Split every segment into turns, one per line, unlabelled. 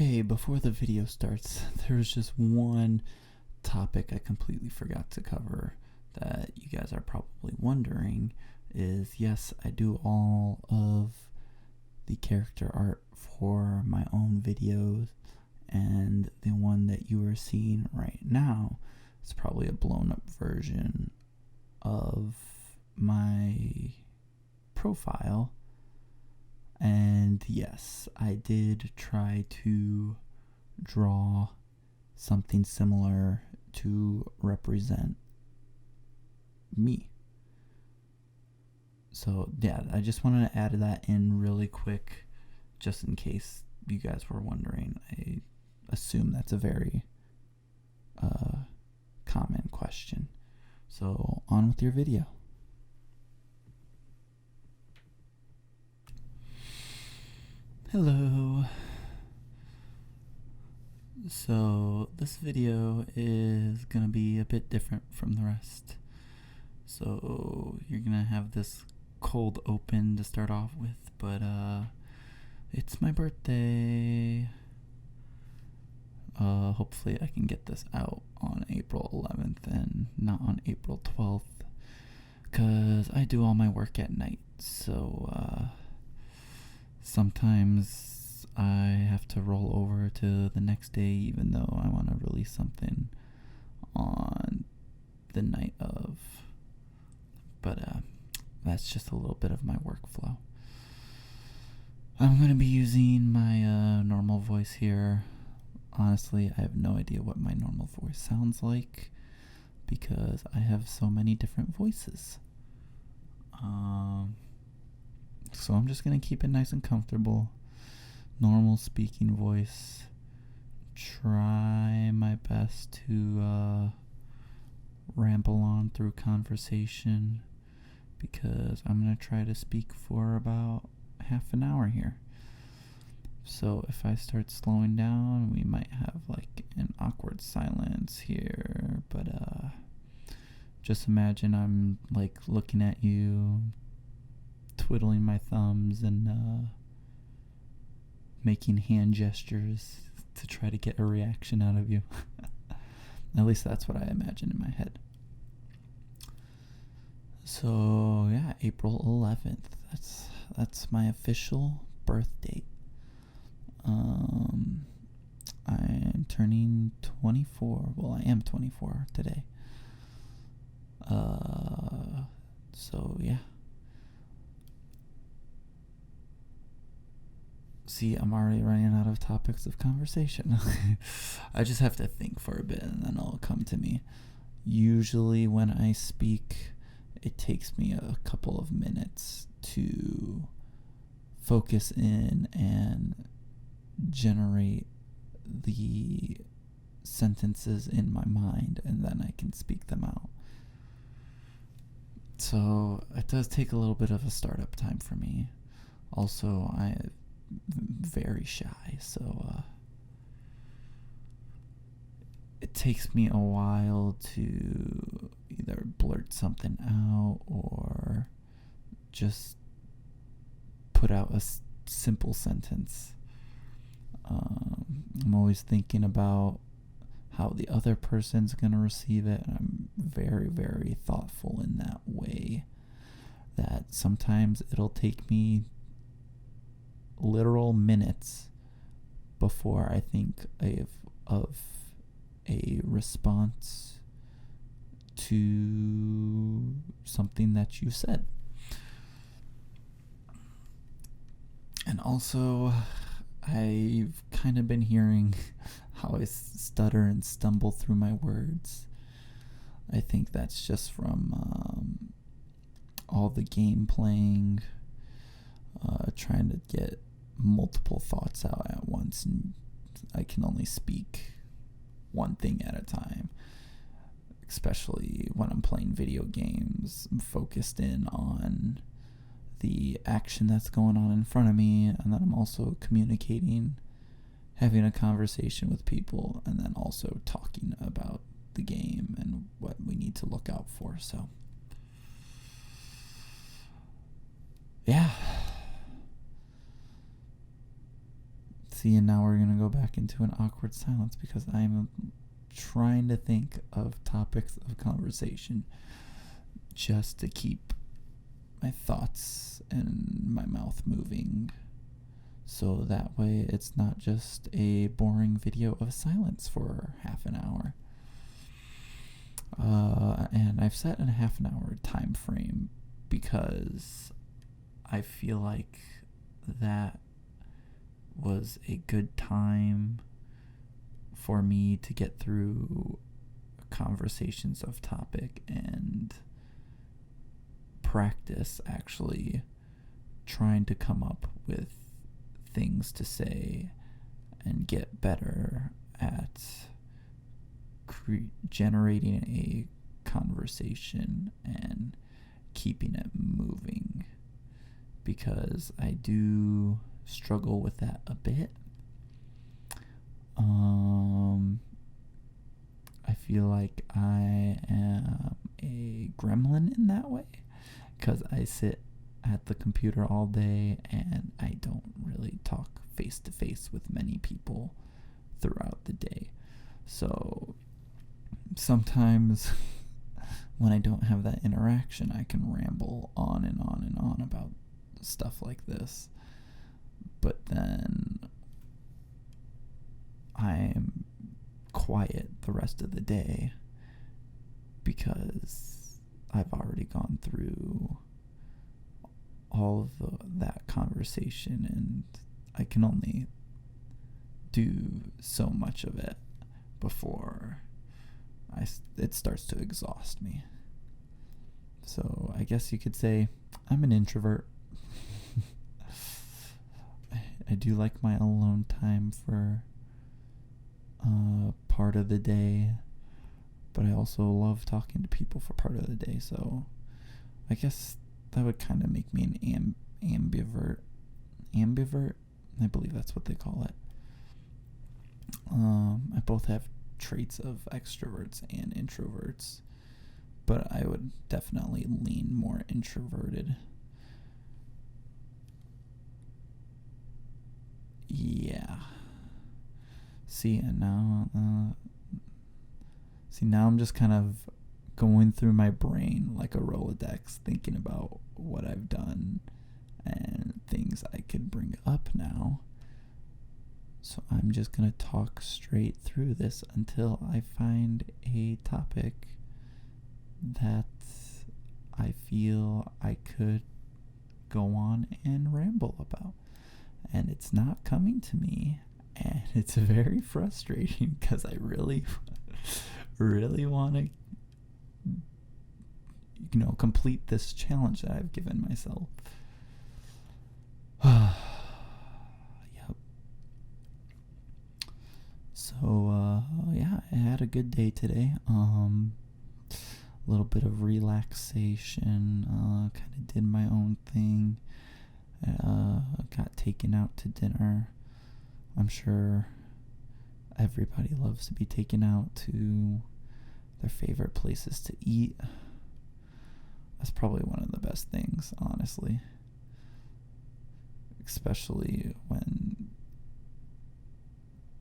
Hey, before the video starts, there's just one topic I completely forgot to cover that you guys are probably wondering is, yes, I do all of the character art for my own videos, and the one that you are seeing right now is probably a blown up version of my profile. And yes, I did try to draw something similar to represent me. So yeah, I just wanted to add that in really quick, just in case you guys were wondering. I assume that's a very common question. So on with your video. Hello. So this video is gonna be a bit different from the rest. So you're gonna have this cold open to start off with, but it's my birthday. Hopefully I can get this out on April 11th and not on April 12th, cause I do all my work at night. So sometimes I have to roll over to the next day, even though I want to release something on the night of. But that's just a little bit of my workflow. I'm going to be using my normal voice here. Honestly, I have no idea what my normal voice sounds like because I have so many different voices. So I'm just going to keep it nice and comfortable. Normal speaking voice. Try my best to ramble on through conversation because I'm going to try to speak for about half an hour here. So if I start slowing down, we might have like an awkward silence here, but just imagine I'm like looking at you, twiddling my thumbs and making hand gestures to try to get a reaction out of you. At least that's what I imagine in my head. So yeah, April 11th. That's my official birth date. I am turning 24. Well, I am 24 today. So yeah. See, I'm already running out of topics of conversation. I just have to think for a bit and then it'll come to me. Usually when I speak, it takes me a couple of minutes to focus in and generate the sentences in my mind, and then I can speak them out. So it does take a little bit of a startup time for me. Also, I'm very shy, so it takes me a while to either blurt something out or just put out a simple sentence. I'm always thinking about how the other person's going to receive it, and I'm very, very thoughtful in that way that sometimes it'll take me literal minutes before I think of a response to something that you said. And also, I've kind of been hearing how I stutter and stumble through my words. I think that's just from all the game playing, trying to get multiple thoughts out at once, and I can only speak one thing at a time. Especially when I'm playing video games, I'm focused in on the action that's going on in front of me, and then I'm also communicating, having a conversation with people, and then also talking about the game and what we need to look out for. So yeah, See, and now we're going to go back into an awkward silence because I'm trying to think of topics of conversation just to keep my thoughts and my mouth moving. So that way it's not just a boring video of silence for half an hour. And I've set a half an hour time frame because I feel like that was a good time for me to get through conversations of topic and practice actually trying to come up with things to say and get better at generating a conversation and keeping it moving, because I do struggle with that a bit. I feel like I am a gremlin in that way because I sit at the computer all day and I don't really talk face to face with many people throughout the day. So sometimes when I don't have that interaction, I can ramble on and on and on about stuff like this. But then I'm quiet the rest of the day because I've already gone through all of that conversation, and I can only do so much of it before it starts to exhaust me. So I guess you could say I'm an introvert. I do like my alone time for part of the day, but I also love talking to people for part of the day. So I guess that would kind of make me an ambivert. Ambivert? I believe that's what they call it. I both have traits of extroverts and introverts, but I would definitely lean more introverted. Yeah. Now I'm just kind of going through my brain like a Rolodex, thinking about what I've done and things I could bring up now. So I'm just going to talk straight through this until I find a topic that I feel I could go on and ramble about. And it's not coming to me, and it's very frustrating because I really, really want to, complete this challenge that I've given myself. Yep. So, I had a good day today. A little bit of relaxation, kind of did my own thing. Got taken out to dinner. I'm sure everybody loves to be taken out to their favorite places to eat. That's probably one of the best things, honestly. Especially when,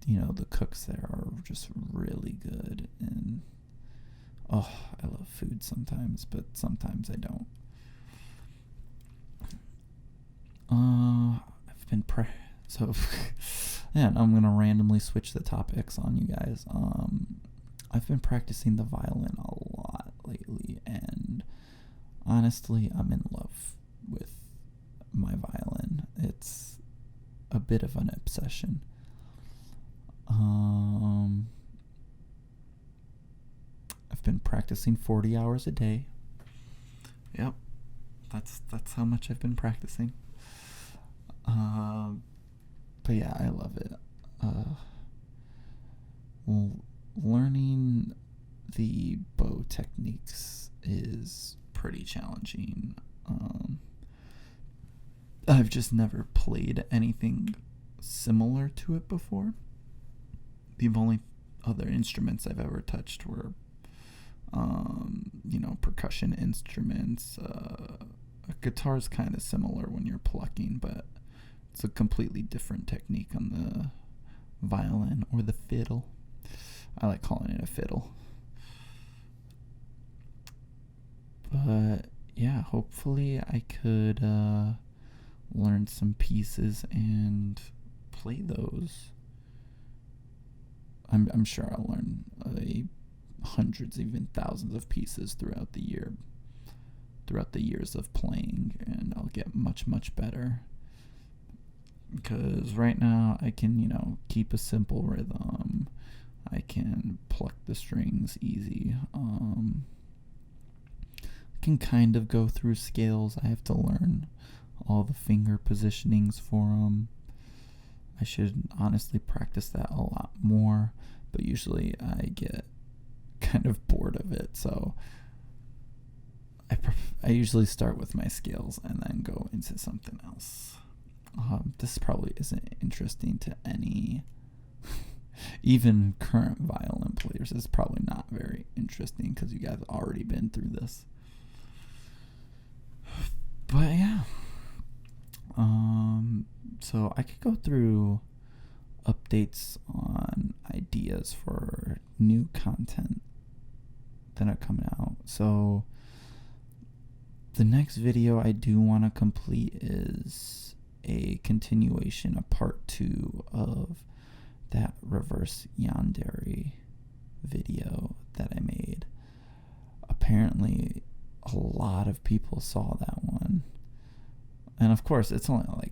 the cooks there are just really good. And, I love food sometimes, but sometimes I don't. I've been and I'm gonna randomly switch the topics on you guys. I've been practicing the violin a lot lately, and honestly, I'm in love with my violin. It's a bit of an obsession. I've been practicing 40 hours a day. Yep, that's how much I've been practicing. But yeah, I love it. Learning the bow techniques is pretty challenging. I've just never played anything similar to it before. The only other instruments I've ever touched were, percussion instruments. A guitar's kind of similar when you're plucking, but It's a completely different technique on the violin or the fiddle. I like calling it a fiddle. But yeah, hopefully I could learn some pieces and play those. I'm sure I'll learn hundreds, even thousands of pieces throughout the years of playing, and I'll get much, much better. Because right now I can, keep a simple rhythm. I can pluck the strings easy. I can kind of go through scales. I have to learn all the finger positionings for them. I should honestly practice that a lot more, but usually I get kind of bored of it, so I usually start with my scales and then go into something else. This probably isn't interesting to any even current violin players. It's probably not very interesting because you guys have already been through this. But yeah, so I could go through updates on ideas for new content that are coming out. So the next video I do want to complete is a continuation, a part 2 of that reverse yandere video that I made. Apparently a lot of people saw that one, and of course it's only like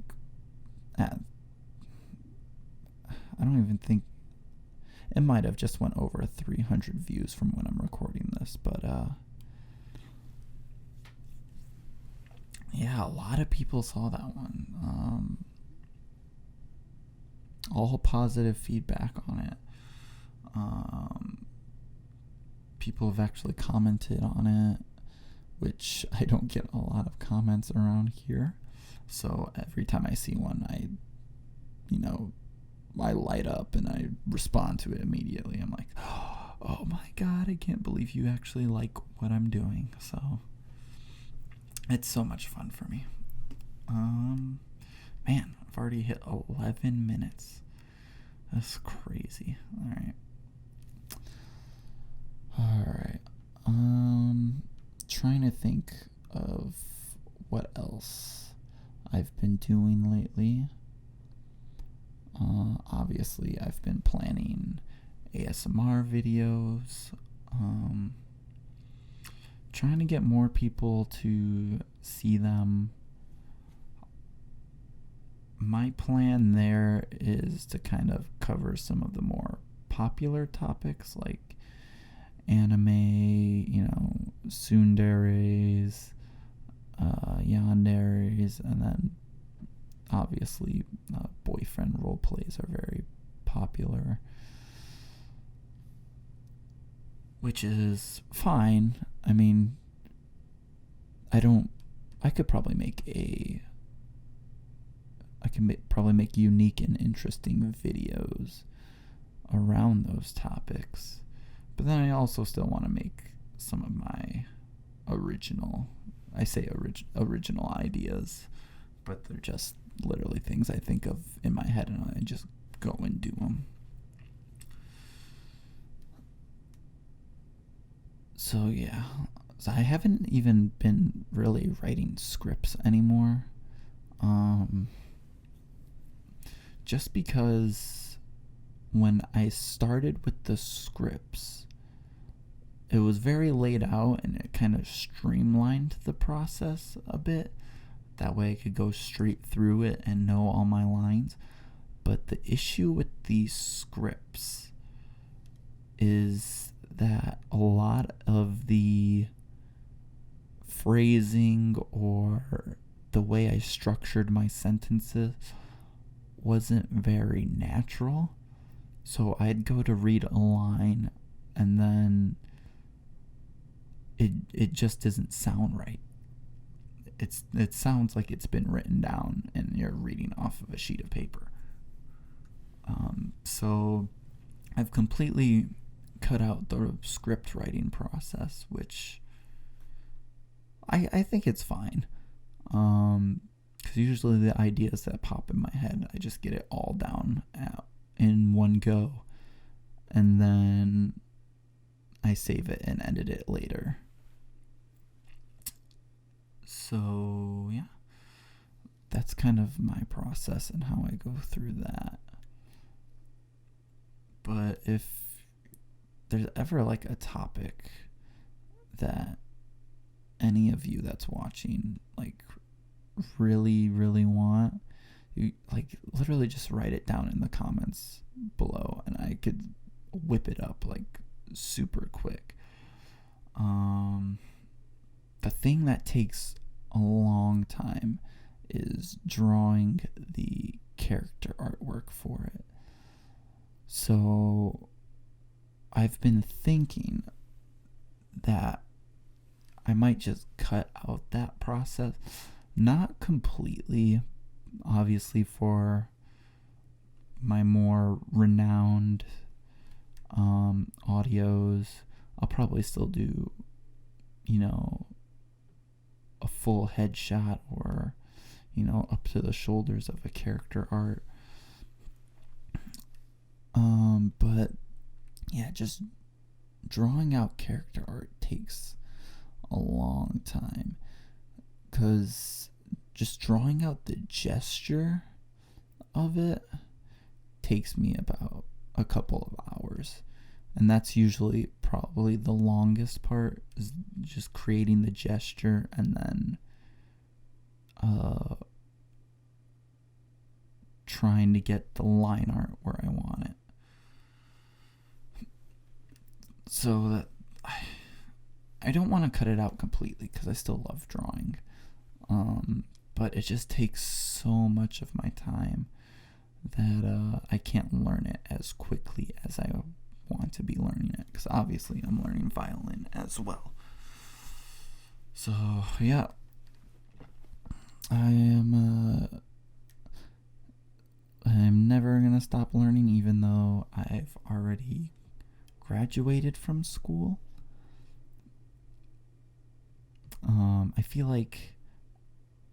I don't even think it might have just went over 300 views from when I'm recording this, but yeah, a lot of people saw that one. All positive feedback on it. People have actually commented on it, which I don't get a lot of comments around here. So every time I see one, I light up and I respond to it immediately. I'm like, oh my God, I can't believe you actually like what I'm doing. So it's so much fun for me. Man, I've already hit 11 minutes. That's crazy. Alright. Trying to think of what else I've been doing lately. Obviously, I've been planning ASMR videos. Trying to get more people to see them. My plan there is to kind of cover some of the more popular topics like anime, tsunderes, yanderes, and then obviously boyfriend role plays are very popular, which is fine. I mean, I could probably make unique and interesting videos around those topics, but then I also still want to make some of my original ideas, but they're just literally things I think of in my head and I just go and do them. So yeah, so I haven't even been really writing scripts anymore. Just because when I started with the scripts, it was very laid out and it kind of streamlined the process a bit. That way I could go straight through it and know all my lines. But the issue with these scripts is that a lot of the phrasing or the way I structured my sentences wasn't very natural. So I'd go to read a line and then it just doesn't sound right. It sounds like it's been written down and you're reading off of a sheet of paper. So I've completely cut out the script writing process, which I think it's fine. Because because usually the ideas that pop in my head, I just get it all down in one go, and then I save it and edit it later. So yeah, that's kind of my process and how I go through that. But if there's ever like a topic that any of you that's watching like really, really want, you like literally just write it down in the comments below and I could whip it up like super quick. The thing that takes a long time is drawing the character artwork for it. So I've been thinking that I might just cut out that process. Not completely, obviously, for my more renowned audios. I'll probably still do, a full headshot or, up to the shoulders of a character art. But yeah, just drawing out character art takes a long time, because just drawing out the gesture of it takes me about a couple of hours, and that's usually probably the longest part, is just creating the gesture and then trying to get the line art where I want it. So that I don't want to cut it out completely, because I still love drawing, but it just takes so much of my time that I can't learn it as quickly as I want to be learning it, because obviously I'm learning violin as well. So yeah, I'm never gonna stop learning, even though I've already graduated from school. I feel like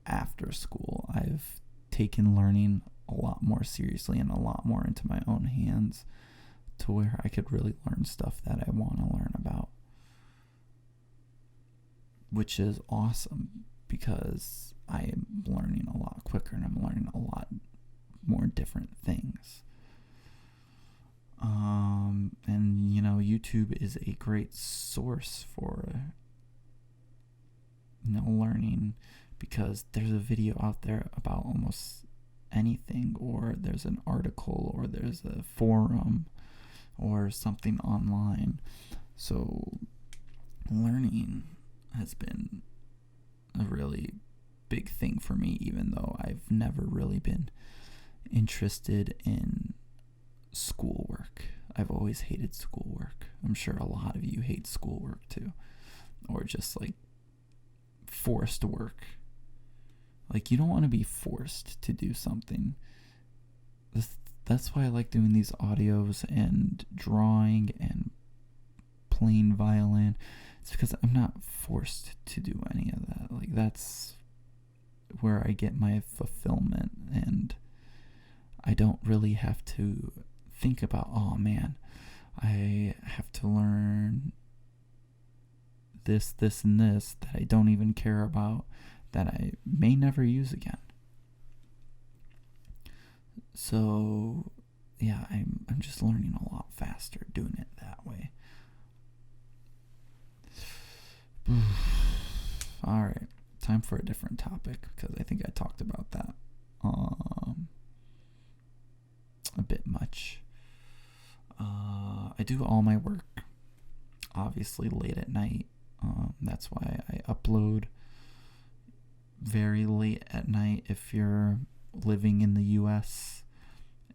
after school I've taken learning a lot more seriously and a lot more into my own hands, to where I could really learn stuff that I want to learn about, which is awesome, because I am learning a lot quicker and I'm learning a lot more different things. And YouTube is a great source for learning, because there's a video out there about almost anything, or there's an article, or there's a forum or something online. So learning has been a really big thing for me, even though I've never really been interested in schoolwork. I've always hated schoolwork. I'm sure a lot of you hate schoolwork too, or just like forced work. Like, you don't want to be forced to do something. That's why I like doing these audios and drawing and playing violin. It's because I'm not forced to do any of that. Like, that's where I get my fulfillment, and I don't really have to think about, oh man, I have to learn this, and this that I don't even care about, that I may never use again. So yeah, I'm just learning a lot faster doing it that way. Alright, time for a different topic, because I think I talked about that a bit much. I do all my work obviously late at night. That's why I upload very late at night. If you're living in the US,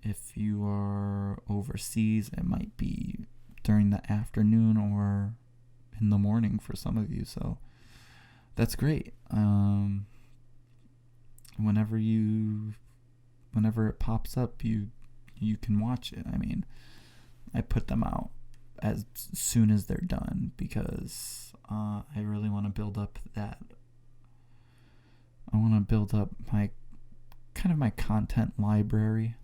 if you are overseas, it might be during the afternoon or in the morning for some of you, so that's great. Whenever it pops up, you can watch it. I mean, I put them out as soon as they're done, because I really want to build up my kind of my content library.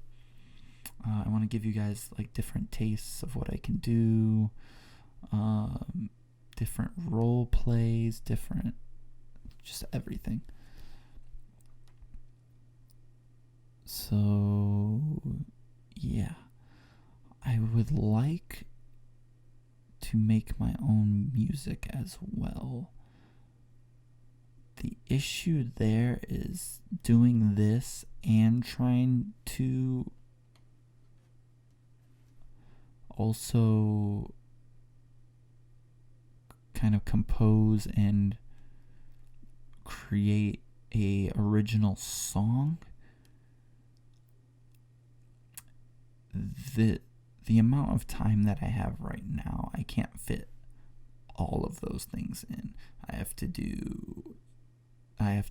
I want to give you guys like different tastes of what I can do, different role plays, different, just everything. So, yeah, I would like to make my own music as well. The issue there is doing this and trying to also kind of compose and create a original song. The amount of time that I have right now, I can't fit all of those things in. I have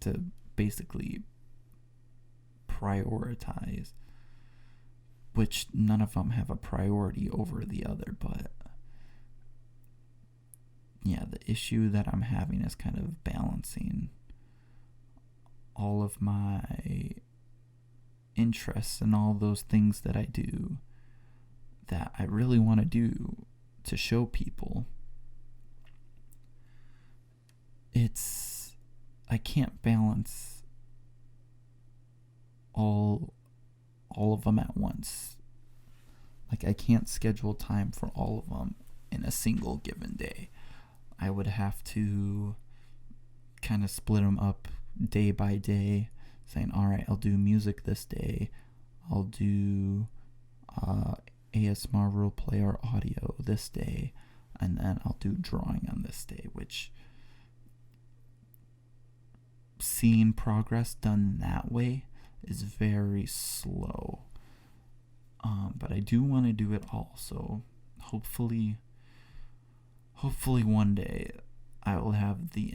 to basically prioritize, which none of them have a priority over the other, but yeah, the issue that I'm having is kind of balancing all of my interests and all those things that I do that I really want to do to show people. I can't balance all of them at once. Like, I can't schedule time for all of them in a single given day. I would have to kind of split them up day by day, saying, all right, I'll do music this day, I'll do ASMR roleplay or audio this day, and then I'll do drawing on this day, which, seeing progress done that way is very slow. But I do want to do it all, so hopefully one day I will have an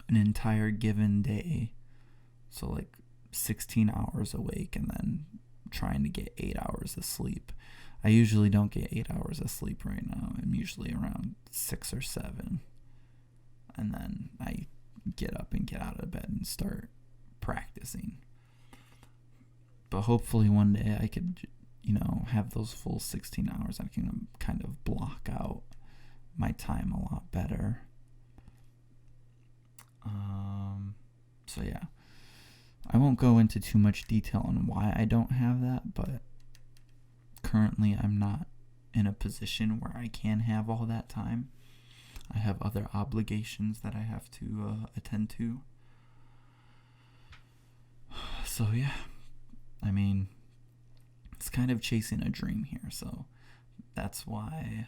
entire given day, so like 16 hours awake and then trying to get 8 hours of sleep. I usually don't get 8 hours of sleep right now. I'm usually around 6 or 7, and then I get up and get out of bed and start practicing. But hopefully one day I could, have those full 16 hours. I can kind of block out my time a lot better. So yeah, I won't go into too much detail on why I don't have that, but currently I'm not in a position where I can have all that time. I have other obligations that I have to attend to. So yeah, I mean, it's kind of chasing a dream here, so that's why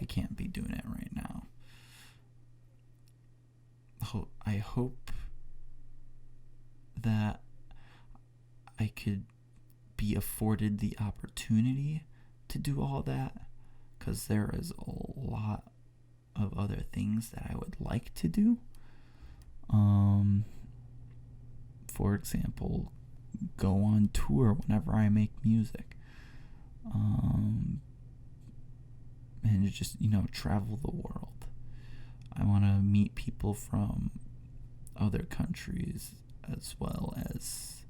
I can't be doing it right now. I hope that I could be afforded the opportunity to do all that, because there is a lot of other things that I would like to do. For example, go on tour whenever I make music. And just, travel the world. I want to meet people from other countries as well as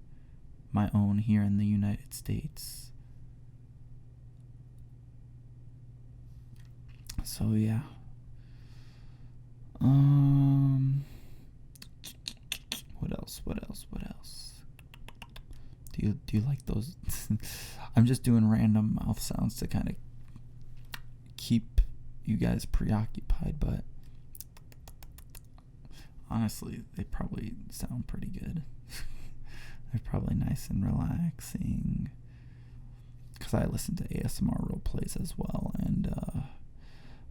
my own here in the United States. So yeah. What else? Do you like those? I'm just doing random mouth sounds to kind of keep you guys preoccupied, but honestly, they probably sound pretty good. They're probably nice and relaxing, because I listen to ASMR role plays as well, and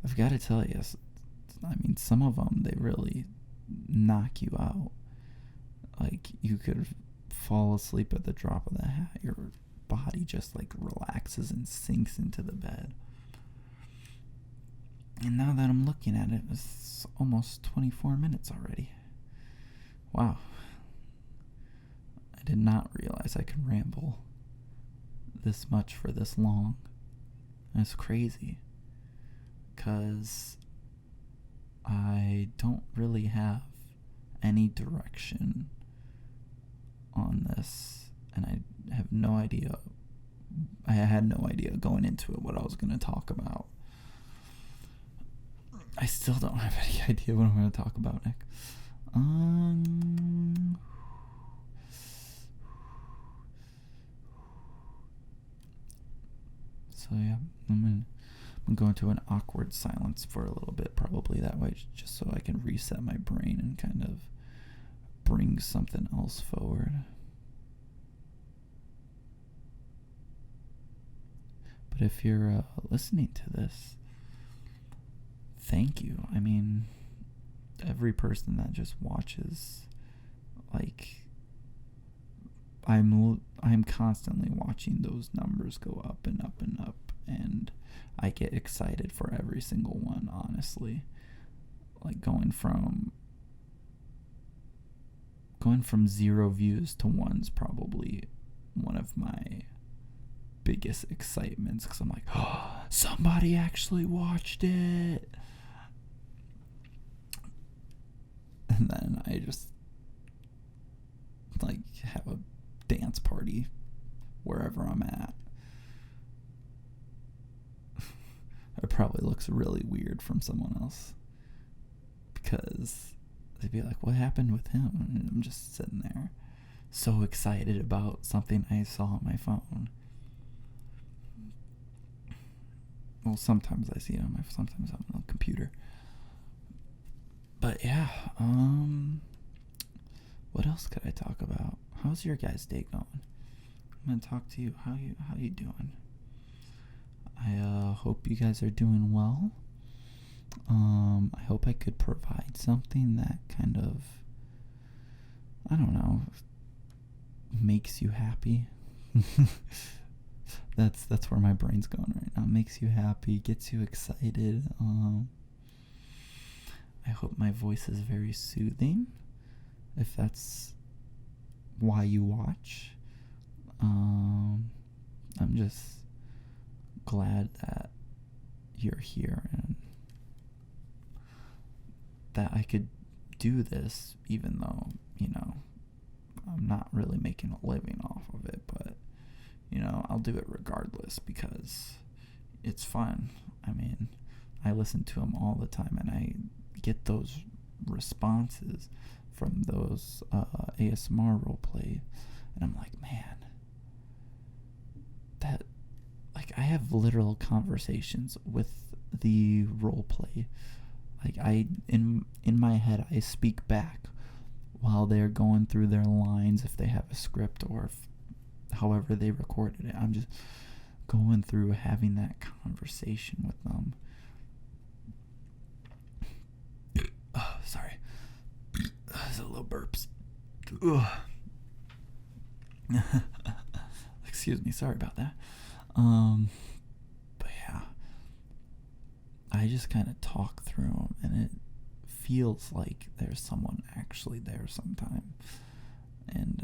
I've got to tell you, I mean, some of them, they really knock you out. Like, you could fall asleep at the drop of the hat. Your body just like relaxes and sinks into the bed. And now that I'm looking at it, it's almost 24 minutes already. Wow. I did not realize I could ramble this much for this long. That's crazy. because I don't really have any direction on this, and I have no idea. I had no idea going into it what I was going to talk about. I still don't have any idea what I'm going to talk about, Nick. So yeah, I'm gonna go into an awkward silence for a little bit, probably that way, just so I can reset my brain and kind of bring something else forward. But if you're listening to this, thank you. I mean, every person that just watches, like, I'm constantly watching those numbers go up and up and up, and I get excited for every single one, honestly. Like, going from 0 views to 1's probably one of my biggest excitements, because I'm like, oh, somebody actually watched it. And then I just like have a dance party wherever I'm at. It probably looks really weird from someone else, because they'd be like, what happened with him? And I'm just sitting there so excited about something I saw on my phone. Well, sometimes I see it on sometimes on the computer. But yeah, what else could I talk about? How's your guys' day going? I'm gonna talk to you. How you doing? I hope you guys are doing well. I hope I could provide something that kind of, I don't know, makes you happy. That's where my brain's going right now. Makes you happy, gets you excited. I hope my voice is very soothing, if that's why you watch. I'm just glad that you're here and that I could do this, even though, I'm not really making a living off of it, but I'll do it regardless because it's fun. I mean, I listen to them all the time, and I get those responses from those ASMR roleplay, and I'm like, man, that, like, I have literal conversations with the roleplay. Like, in my head, I speak back while they're going through their lines, if they have a script, or however they recorded it. I'm just going through having that conversation with them. Oh, sorry. There's a little burps. Excuse me, sorry about that. But yeah, I just kind of talk through them, and it feels like there's someone actually there sometime. And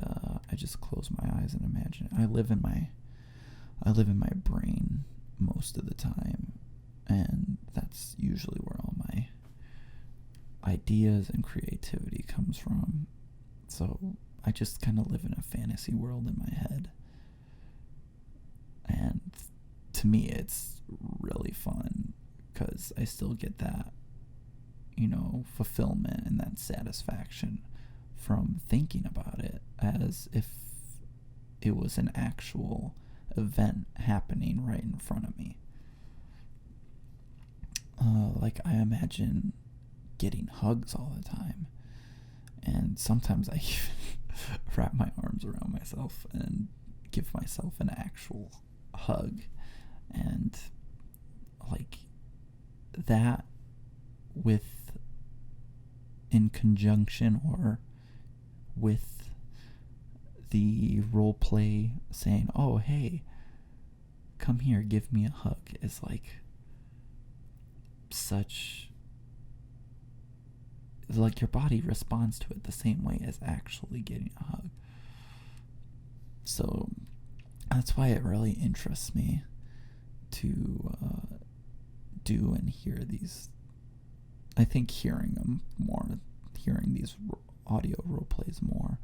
I just close my eyes and imagine it. I live in my brain most of the time, and that's usually where all my ideas and creativity comes from. So I just kind of live in a fantasy world in my head, and to me it's really fun because I still get that fulfillment and that satisfaction from thinking about it as if it was an actual event happening right in front of me. Like, I imagine getting hugs all the time, and sometimes I even wrap my arms around myself and give myself an actual hug, and like that, with in conjunction or with the role play saying, oh hey, come here, give me a hug, is like such, like, your body responds to it the same way as actually getting a hug. So that's why it really interests me to do and hear these. I think hearing them more, hearing these audio role plays more,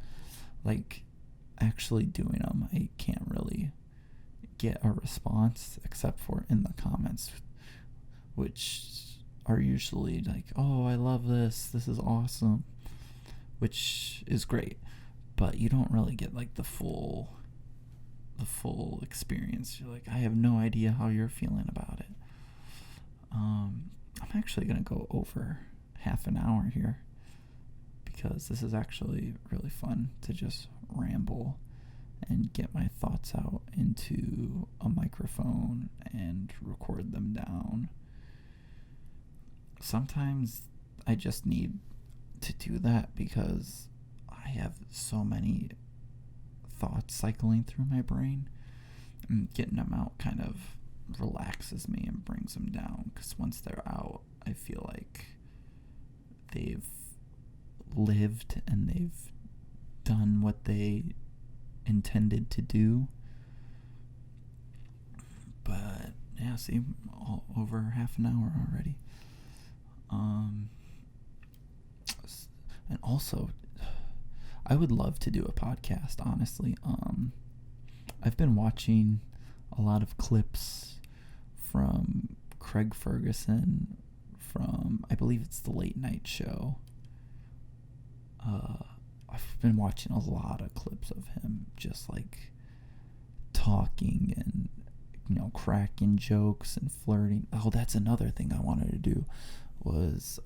like actually doing them, I can't really get a response except for in the comments, which are usually like, oh, I love this is awesome, which is great, but you don't really get like the full experience. You're like, I have no idea how you're feeling about it. I'm actually gonna go over half an hour here because this is actually really fun to just ramble and get my thoughts out into a microphone and record them down. Sometimes I just need to do that because I have so many thoughts cycling through my brain, and getting them out kind of relaxes me and brings them down, because once they're out, I feel like they've lived and they've done what they intended to do. But yeah, see, over half an hour already. And also, I would love to do a podcast, honestly. I've been watching a lot of clips from Craig Ferguson from, I believe it's the Late Night Show. I've been watching a lot of clips of him just like talking and, cracking jokes and flirting. Oh, that's another thing I wanted to do was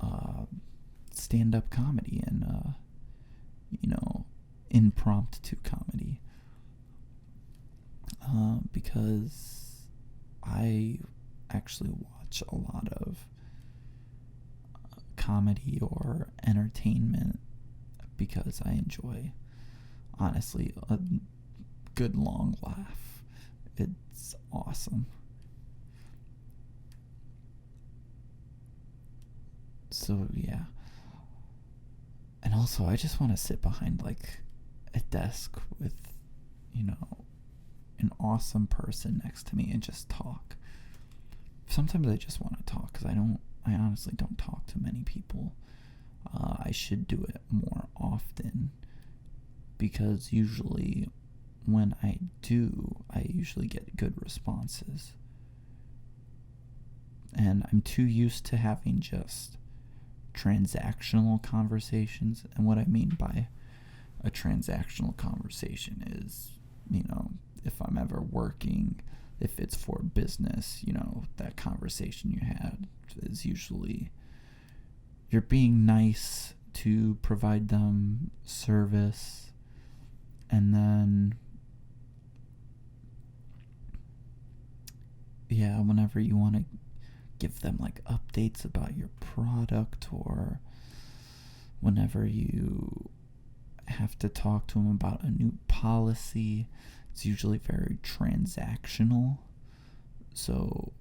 stand-up comedy and impromptu comedy, because I actually watch a lot of comedy or entertainment because I enjoy, honestly, a good long laugh. It's awesome. So yeah. And also, I just want to sit behind like a desk with, an awesome person next to me and just talk. Sometimes I just want to talk because I honestly don't talk to many people. I should do it more often, because usually when I do, I usually get good responses. And I'm too used to having just transactional conversations. And what I mean by a transactional conversation is, if I'm ever working, if it's for business, that conversation you had is usually you're being nice to provide them service, and then whenever you want to give them like updates about your product, or whenever you have to talk to them about a new policy, it's usually very transactional. So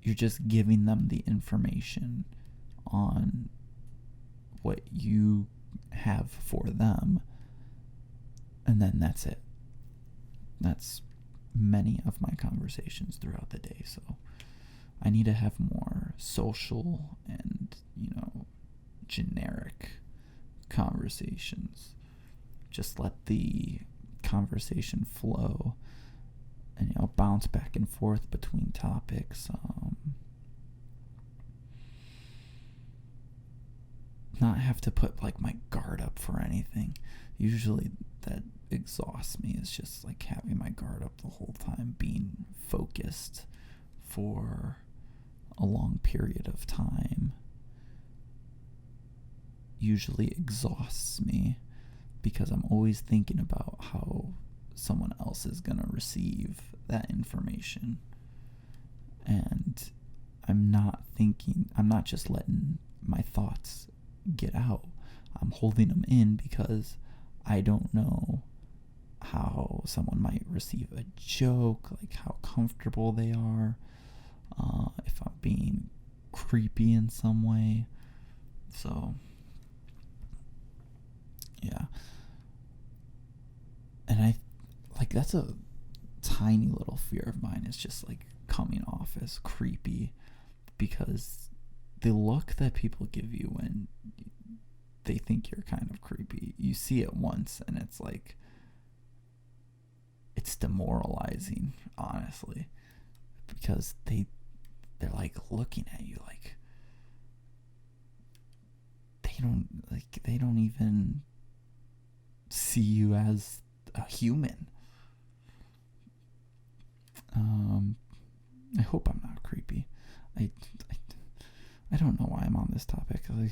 you're just giving them the information on what you have for them, and then that's it. That's many of my conversations throughout the day. So I need to have more social and, generic conversations. Just let the conversation flow and, bounce back and forth between topics. Not have to put like my guard up for anything. Usually that exhausts me. It's just like having my guard up the whole time, being focused for a long period of time usually exhausts me, because I'm always thinking about how someone else is going to receive that information. And I'm not just letting my thoughts get out. I'm holding them in because I don't know how someone might receive a joke, like how comfortable they are, if I'm being creepy in some way. So yeah. And that's a tiny little fear of mine, is just like coming off as creepy. because the look that people give you when they think you're kind of creepy, you see it once and it's like, it's demoralizing, honestly, because they're like looking at you like they don't even see you as a human. I hope I'm not creepy. I don't know why I'm on this topic. Like,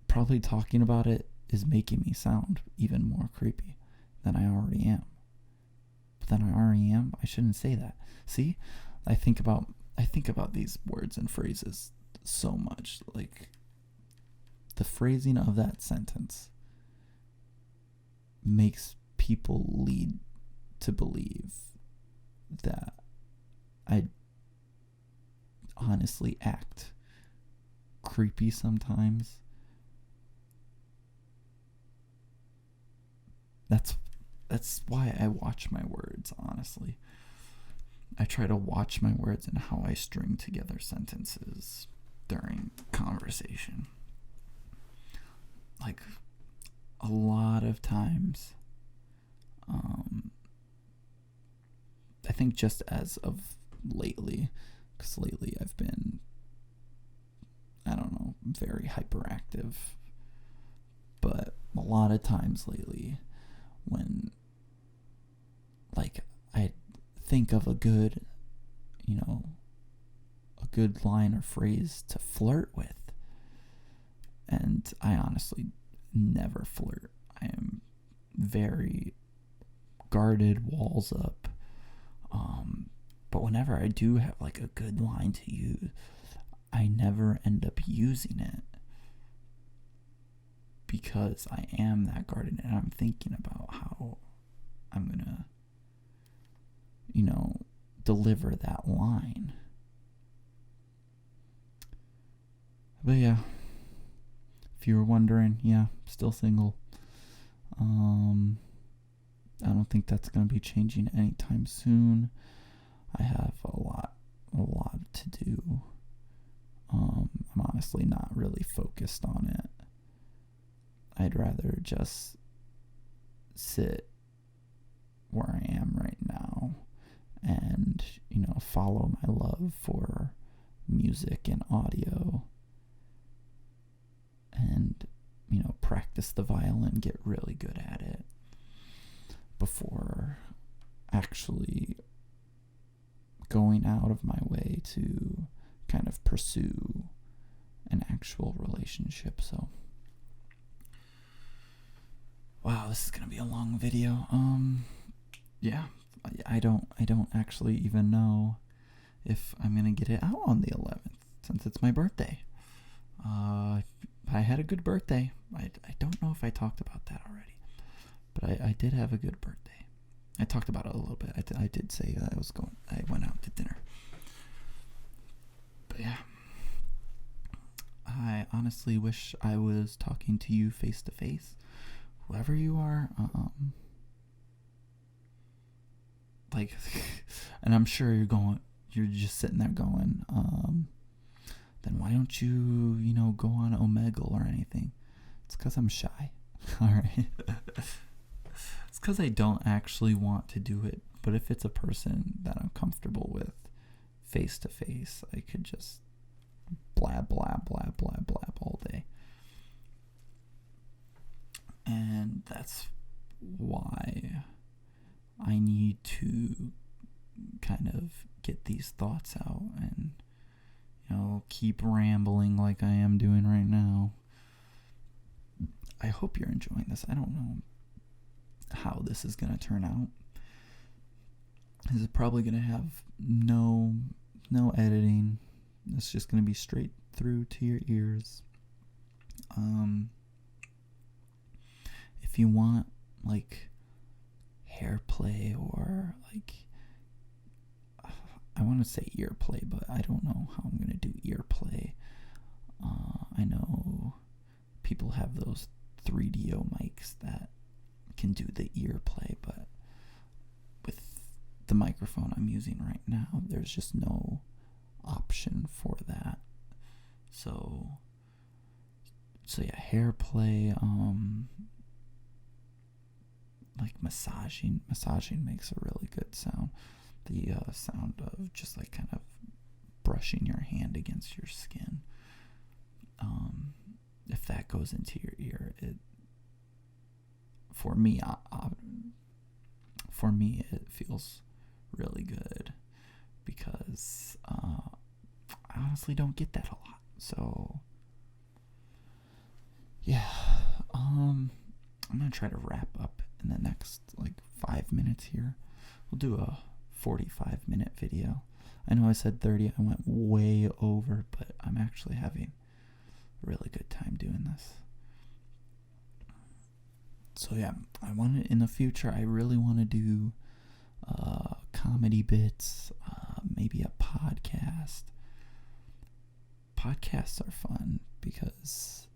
probably talking about it is making me sound even more creepy than I already am. But then I already am. I shouldn't say that. See, I think about these words and phrases so much. Like, the phrasing of that sentence makes people lead to believe that I honestly act creepy sometimes. That's why I watch my words, honestly. I try to watch my words and how I string together sentences during conversation. Like, a lot of times, I think just as of lately, because lately I've been, I don't know, very hyperactive, but a lot of times lately, when, like, I think of a good line or phrase to flirt with, and I honestly never flirt. I am very guarded, walls up. But whenever I do have like a good line to use, I never end up using it because I am that guarded and I'm thinking about how I'm gonna, deliver that line. But yeah, if you were wondering, yeah, still single. I don't think that's going to be changing anytime soon. I have a lot to do. I'm honestly not really focused on it. I'd rather just sit where I am right now and, follow my love for music and audio and, practice the violin, get really good at it before actually going out of my way to kind of pursue an actual relationship. So, wow, this is gonna be a long video. Yeah, I don't actually even know if I'm gonna get it out on the 11th since it's my birthday. I had a good birthday. I don't know if I talked about that already, but I did have a good birthday. I talked about it a little bit. I did say that I went out to dinner. But yeah, I honestly wish I was talking to you face to face, whoever you are. Like, and I'm sure you're just sitting there going, then why don't you, go on Omegle or anything? It's because I'm shy. All right. It's because I don't actually want to do it. But if it's a person that I'm comfortable with face to face, I could just blab, blab, blab, blab, blab all day. And that's why I need to kind of get these thoughts out and, keep rambling like I am doing right now. I hope you're enjoying this. I don't know how this is going to turn out. This is probably going to have no editing. It's just going to be straight through to your ears. If you want, like, hair play or, like, I want to say ear play, but I don't know how I'm going to do ear play. I know people have those 3DO mics that can do the ear play, but with the microphone I'm using right now, there's just no option for that. So yeah, hair play, like massaging makes a really good sound. The sound of just like kind of brushing your hand against your skin. If that goes into your ear, for me it feels really good, because I honestly don't get that a lot. So yeah, I'm gonna try to wrap up in the next like 5 minutes here. We'll do a 45-minute video. I know I said 30, I went way over, but I'm actually having a really good time doing this. So yeah, in the future, I really want to do comedy bits, maybe a podcast. Podcasts are fun because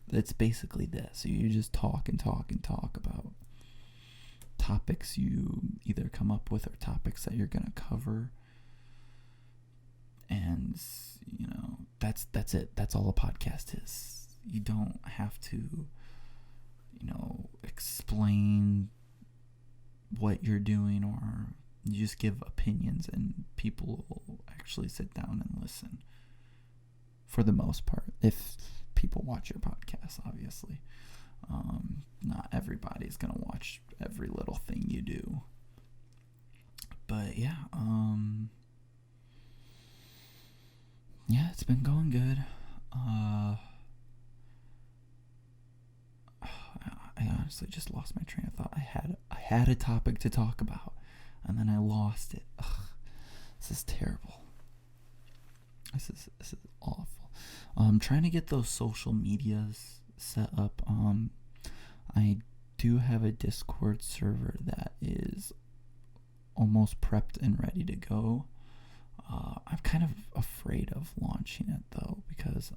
it's basically this. You just talk and talk and talk about topics you either come up with or topics that you're going to cover. And, that's it. That's all a podcast is. You don't have to, explain what you're doing, or you just give opinions and people will actually sit down and listen. For the most part, if people watch your podcast, obviously. Not everybody's gonna watch every little thing you do. But yeah, it's been going good. I honestly just lost my train of thought. I had a topic to talk about, and then I lost it. Ugh, this is terrible. This is awful. Trying to get those social medias set up. I do have a Discord server that is almost prepped and ready to go. I'm kind of afraid of launching it though, because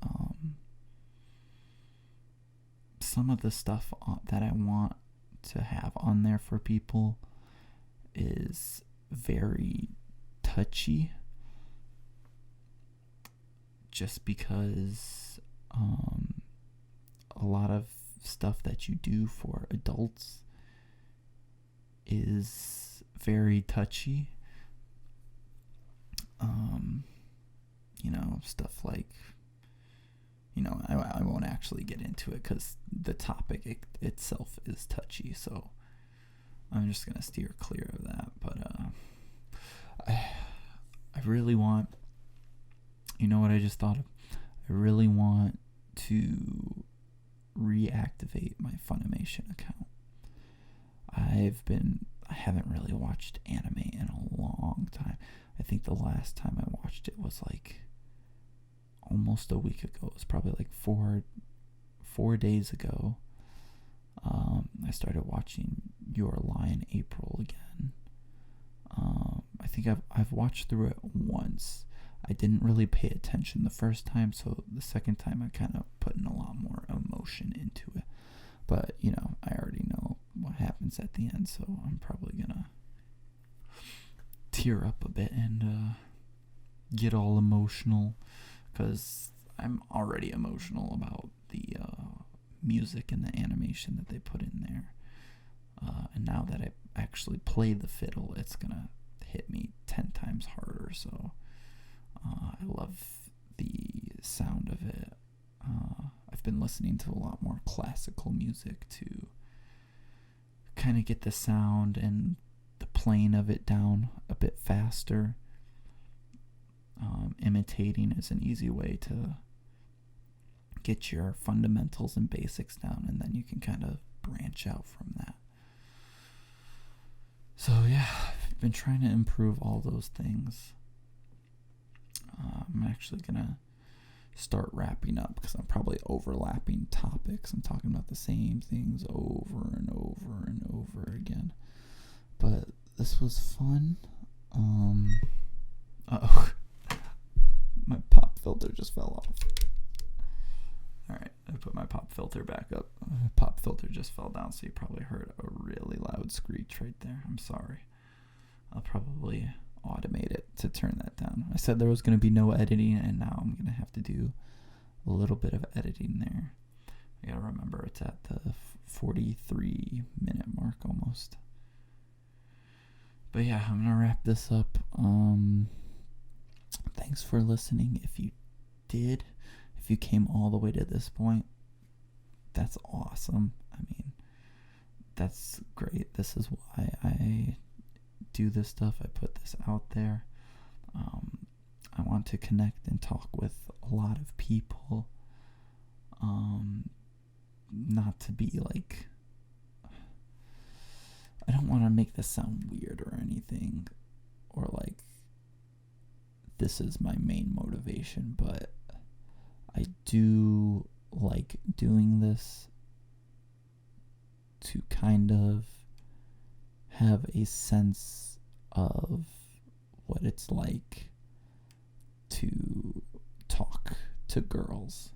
some of the stuff that I want to have on there for people is very touchy, just because a lot of stuff that you do for adults is very touchy. Stuff like, I won't actually get into it because the topic itself is touchy, so I'm just gonna steer clear of that. But I really want, what I just thought of? I really want to reactivate my Funimation account. I haven't really watched anime in a long time. I think the last time I watched it was like almost a week ago. It was probably like four days ago. I started watching Your Lie in April again. I think I've watched through it once. I didn't really pay attention the first time, so the second time I kind of put in a lot more emotion into it. But, I already know what happens at the end, so I'm probably gonna tear up a bit and get all emotional, because I'm already emotional about the music and the animation that they put in there. And now that I actually play the fiddle, it's gonna hit me 10 times harder, so I love the sound of it. I've been listening to a lot more classical music to kind of get the sound and the playing of it down a bit faster. Imitating is an easy way to get your fundamentals and basics down, and then you can kind of branch out from that. So yeah, I've been trying to improve all those things. I'm actually gonna start wrapping up because I'm probably overlapping topics. I'm talking about the same things over and over and over again. But this was fun. My pop filter just fell off. Alright, I put my pop filter back up. Pop filter just fell down, so you probably heard a really loud screech right there. I'm sorry. I'll probably automate it to turn that down. I said there was going to be no editing, and now I'm going to have to do a little bit of editing there. I gotta remember it's at the 43-minute mark almost. But yeah, I'm gonna wrap this up. Thanks for listening. If you came all the way to this point, that's awesome. I mean, that's great. This is why I do this stuff. I put this out there. I want to connect and talk with a lot of people. Not to be like, I don't want to make this sound weird or anything, or like this is my main motivation, but I do like doing this to kind of have a sense of what it's like to talk to girls.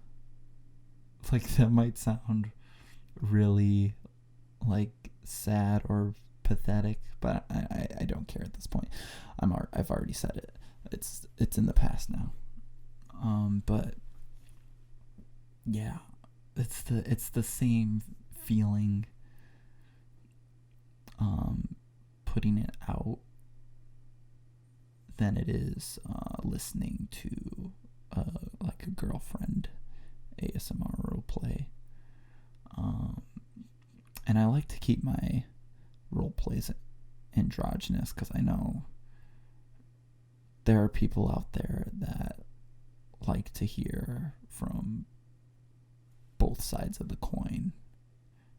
Like, that might sound really like sad or pathetic, but I don't care at this point. I've already said it. It's in the past now. But yeah, it's the same feeling putting it out than it is listening to like a girlfriend ASMR roleplay. And I like to keep my roleplays androgynous, because I know there are people out there that like to hear from both sides of the coin,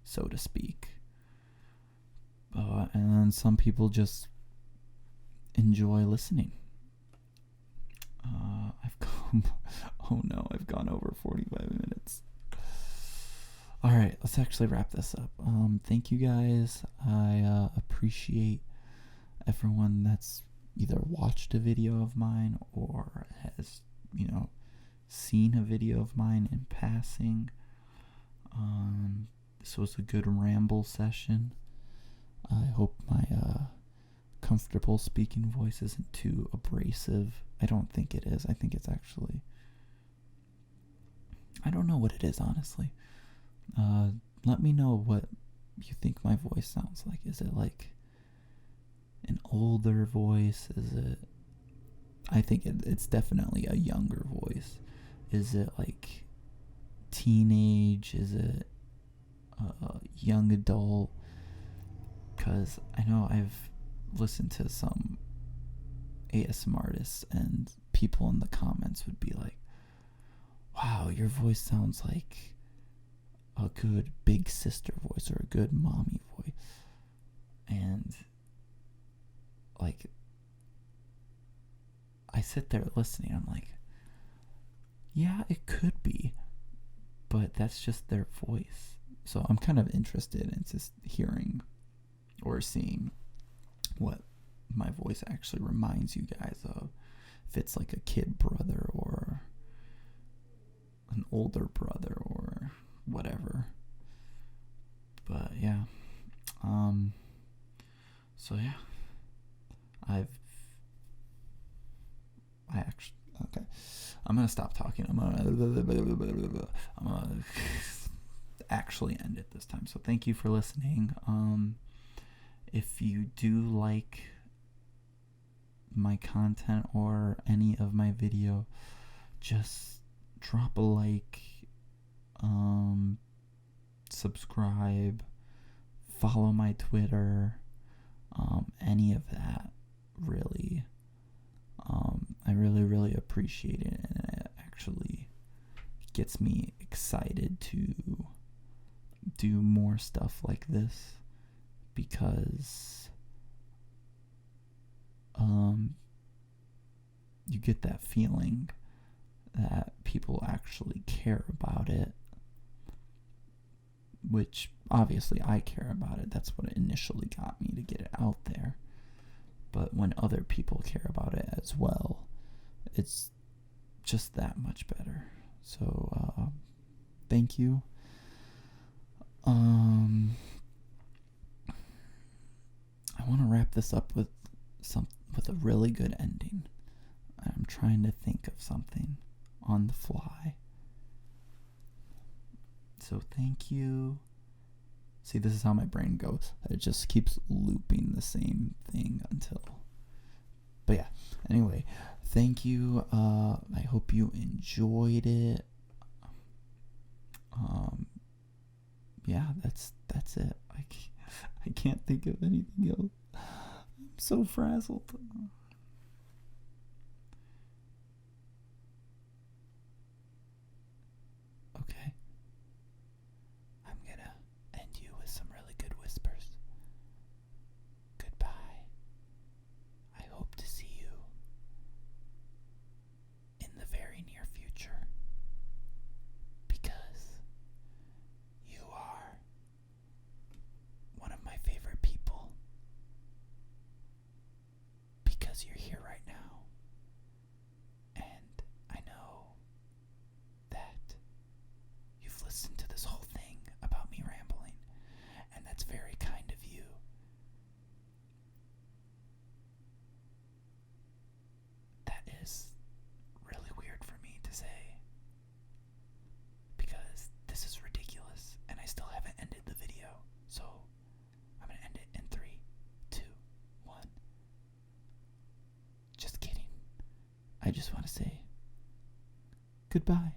so to speak. And then some people just enjoy listening. I've gone over 45 minutes. All right, let's actually wrap this up. Thank you guys. I appreciate everyone that's either watched a video of mine or has, seen a video of mine in passing. This was a good ramble session. I hope my comfortable speaking voice isn't too abrasive. I don't think it is. I think it's actually, I don't know what it is, honestly. Let me know what you think my voice sounds like. Is it like an older voice? Is it, I think it's definitely a younger voice. Is it like teenage? Is it young adult? Because I know I've listened to some ASMR artists, and people in the comments would be like, wow, your voice sounds like a good big sister voice or a good mommy voice. And like, I sit there listening, I'm like, yeah, it could be, but that's just their voice. So I'm kind of interested in just hearing or seeing what my voice actually reminds you guys of. If it's like a kid brother or an older brother or whatever. But yeah. So yeah. Okay. I'm gonna stop talking. I'm gonna actually end it this time. So thank you for listening. If you do like my content or any of my video, just drop a like, subscribe, follow my Twitter, any of that, really. I really appreciate it, and it actually gets me excited to do more stuff like this, because you get that feeling that people actually care about it, which obviously I care about it. That's what initially got me to get it out there. But when other people care about it as well, it's just that much better. So thank you. I want to wrap this up with with a really good ending. I'm trying to think of something on the fly. So thank you. See, this is how my brain goes. It just keeps looping the same thing until... But yeah, anyway, thank you. I hope you enjoyed it. Yeah, that's it. I can't think of anything else. I'm so frazzled. Okay. I'm gonna end you with some really good whispers. Goodbye. I hope to see you in the very near future, because you are one of my favorite people, because you're here right now, and I know that you've listened to this whole thing about me rambling, and that's very kind of you. That is really weird for me to say, because this is ridiculous, and I still haven't ended the video, so I'm gonna end it in 3, 2, 1. Just kidding. I just want to say goodbye.